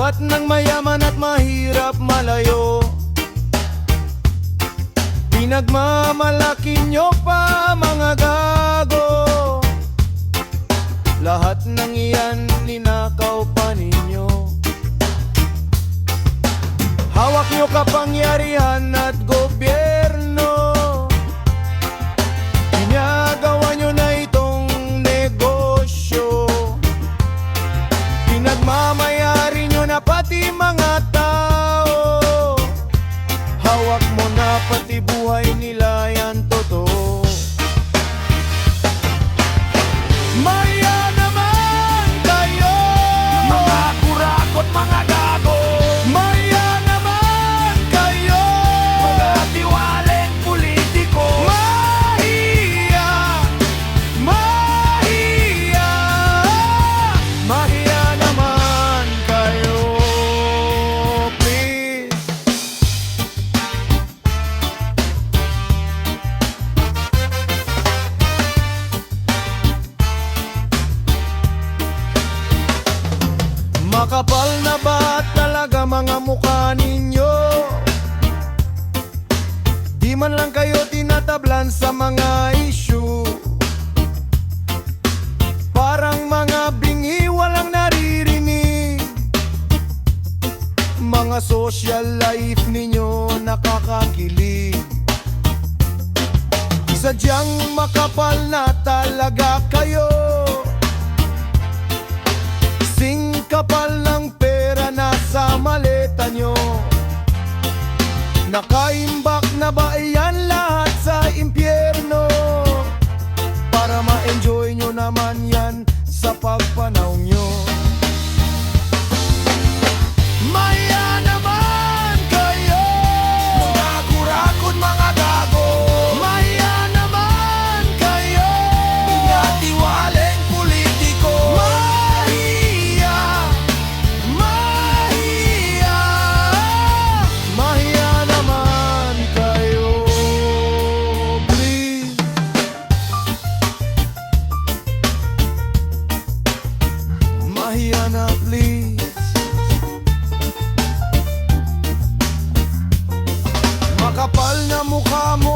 Liwat ng mayaman at mahirap malayo. Pinagmamalaki nyo pa mga gago. Lahat ng iyan ninakaw pa ninyo. Hawak nyo kapangyarihan at gobyerno. Ginagawa nyo na itong negosyo. Pinagmamayari nyo na pati mga tao. Hawak mo na pati buhay nila, yan totoo. Maya naman kayo, mga kurakot, mga gago. maya naman kayo, Mga tiwaling politiko. mahiya, mahiya, mahiya naman kayo, please. Makapal na ba talaga mga mukha ninyo? Di man lang kayo tinatablan sa mga issue. Parang mga bingi walang naririnig. Mga social life ninyo nakakakilig. Sadyang makapal na talaga kayo. Kapal ng pera nasa maleta nyo. Nakaimbak na ba iyan lahat sa impyerno? Para ma-enjoy nyo naman yan sa pagpanaw nyo. Maya naman kayo, Mga kurakot, mga gago. maya naman kayo, Mga tiwaling politiko. mahiya, mahiya, mahiya naman kayo, please. Mahiya na please. Makapal na mukha mo